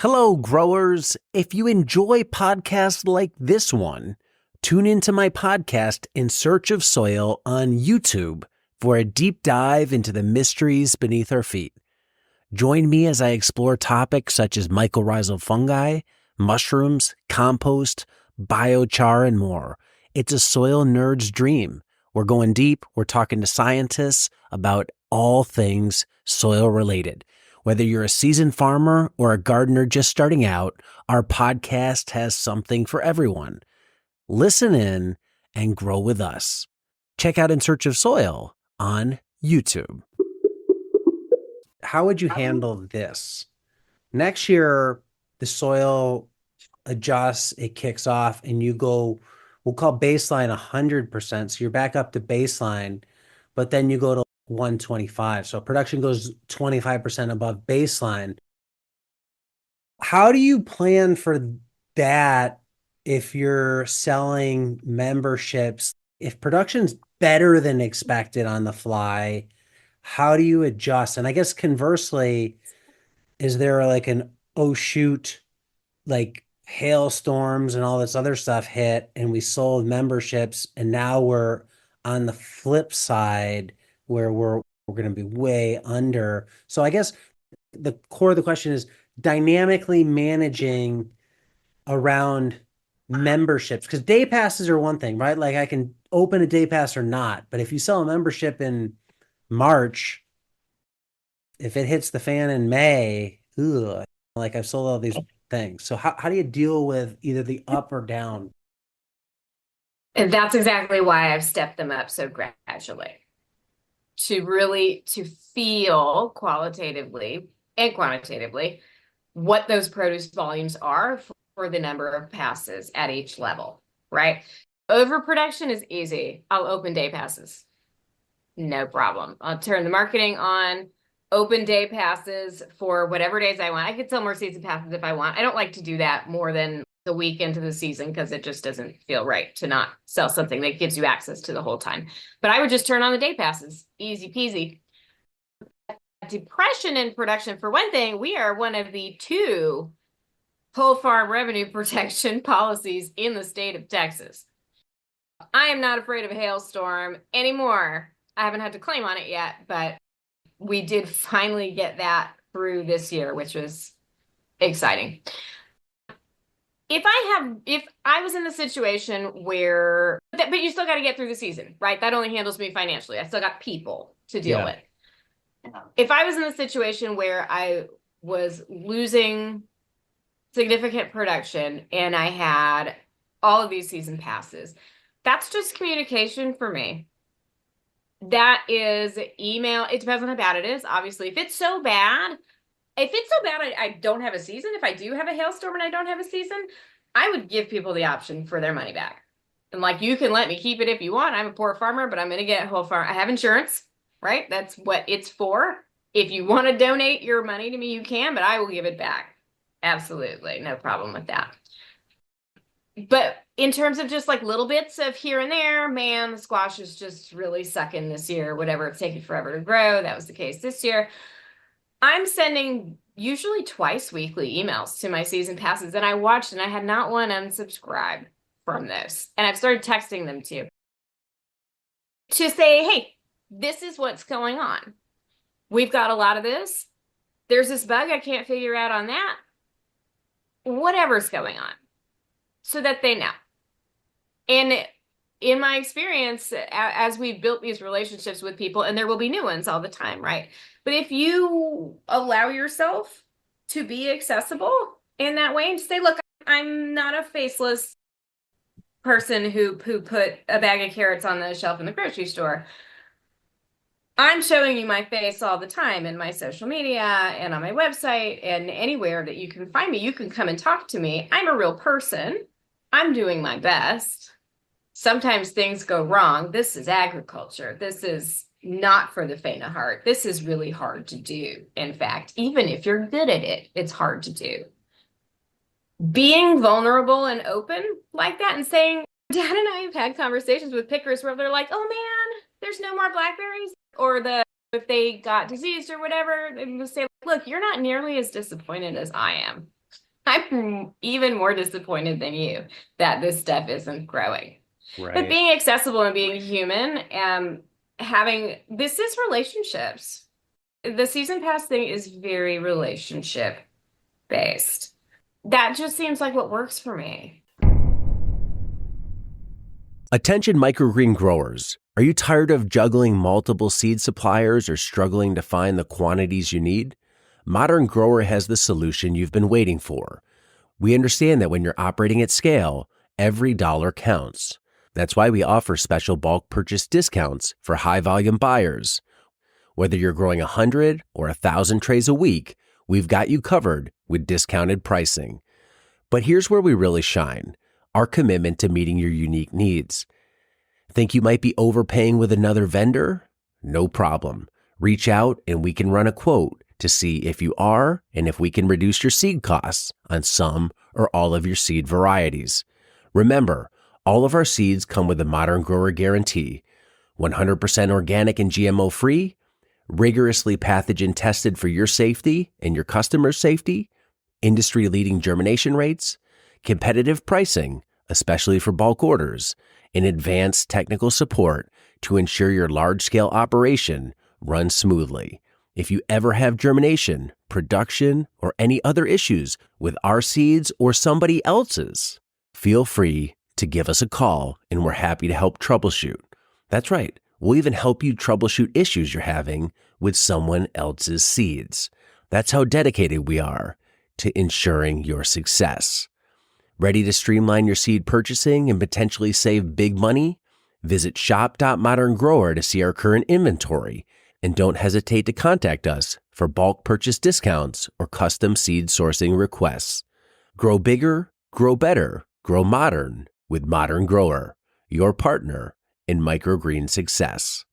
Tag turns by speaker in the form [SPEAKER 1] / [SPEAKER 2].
[SPEAKER 1] Hello, growers. If you enjoy podcasts like this one, tune into my podcast In Search of Soil on YouTube for a deep dive into the mysteries beneath our feet. Join me as I explore topics such as mycorrhizal fungi, mushrooms, compost, biochar, and more. It's a soil nerd's dream. We're going deep. We're talking to scientists about all things soil related. Whether you're a seasoned farmer or a gardener just starting out, our podcast has something for everyone. Listen in and grow with us. Check out In Search of Soil on YouTube. How would you handle this? Next year, the soil adjusts, it kicks off, and you go, we'll call baseline 100%. So you're back up to baseline, but then you go to 125. So production goes 25% above baseline. How do you plan for that if you're selling memberships? If production's better than expected on the fly, how do you adjust? And I guess conversely, is there like an oh shoot, like hailstorms and all this other stuff hit and we sold memberships and now we're on the flip side where we're going to be way under. So I guess the core of the question is dynamically managing around memberships, because day passes are one thing, right? Like I can open a day pass or not, but if you sell a membership in March, if it hits the fan in May, ugh, like I've sold all these things. So how do you deal with either the up or down?
[SPEAKER 2] And that's exactly why I've stepped them up so gradually to feel qualitatively and quantitatively what those produce volumes are for the number of passes at each level, right? Overproduction is easy. I'll open day passes. No problem. I'll turn the marketing on, open day passes for whatever days I want. I could sell more season passes if I want. I don't like to do that more than the week into the season because it just doesn't feel right to not sell something that gives you access to the whole time. But I would just turn on the day passes. Easy peasy. Depression in production, for one thing, we are one of the 2 whole farm revenue protection policies in the state of Texas. I am not afraid of a hailstorm anymore. I haven't had to claim on it yet, but we did finally get that through this year, which was exciting. If I was in the situation where, but you still got to get through the season, right? That only handles me financially. I still got people to deal with. If I was in the situation where I was losing significant production and I had all of these season passes, that's just communication for me. That is email. It depends on how bad it is. Obviously, if it's so bad, I don't have a season. If I do have a hailstorm and I don't have a season, I would give people the option for their money back. And like, you can let me keep it if you want. I'm a poor farmer, but I'm going to get a whole farm. I have insurance, right? That's what it's for. If you want to donate your money to me, you can, but I will give it back. Absolutely. No problem with that. But in terms of just like little bits of here and there, man, the squash is just really sucking this year, whatever, it's taking forever to grow. That was the case this year. I'm sending usually twice weekly emails to my season passes, and I watched and I had not one unsubscribe from this. And I've started texting them to say, hey, this is what's going on. We've got a lot of this. There's this bug I can't figure out on that. Whatever's going on, so that they know. And in my experience, as we built these relationships with people, and there will be new ones all the time, right? But if you allow yourself to be accessible in that way and say, look, I'm not a faceless person who put a bag of carrots on the shelf in the grocery store. I'm showing you my face all the time in my social media and on my website and anywhere that you can find me. You can come and talk to me. I'm a real person. I'm doing my best. Sometimes things go wrong. This is agriculture. This is not for the faint of heart. This is really hard to do. In fact, even if you're good at it, it's hard to do. Being vulnerable and open like that and saying, Dad and I have had conversations with pickers where they're like, oh man, there's no more blackberries. Or if they got diseased or whatever, they would say, look, you're not nearly as disappointed as I am. I'm even more disappointed than you that this stuff isn't growing. But
[SPEAKER 1] Right.
[SPEAKER 2] being accessible and being human and having this is relationships. The season pass thing is very relationship based. That just seems like what works for me.
[SPEAKER 1] Attention microgreen growers. Are you tired of juggling multiple seed suppliers or struggling to find the quantities you need? Modern Grower has the solution you've been waiting for. We understand that when you're operating at scale, every dollar counts. That's why we offer special bulk purchase discounts for high volume buyers. Whether you're growing 100 or 1,000 trays a week, we've got you covered with discounted pricing. But here's where we really shine: our commitment to meeting your unique needs. Think you might be overpaying with another vendor? No problem. Reach out and we can run a quote to see if you are and if we can reduce your seed costs on some or all of your seed varieties. Remember, all of our seeds come with a Modern Grower guarantee: 100% organic and GMO free, rigorously pathogen tested for your safety and your customers' safety, industry-leading germination rates, competitive pricing, especially for bulk orders, and advanced technical support to ensure your large-scale operation runs smoothly. If you ever have germination, production, or any other issues with our seeds or somebody else's, feel free to give us a call and we're happy to help troubleshoot. That's right. We'll even help you troubleshoot issues you're having with someone else's seeds. That's how dedicated we are to ensuring your success. Ready to streamline your seed purchasing and potentially save big money? Visit shop.moderngrower to see our current inventory, and don't hesitate to contact us for bulk purchase discounts or custom seed sourcing requests. Grow bigger, grow better, grow modern with Modern Grower, your partner in microgreen success.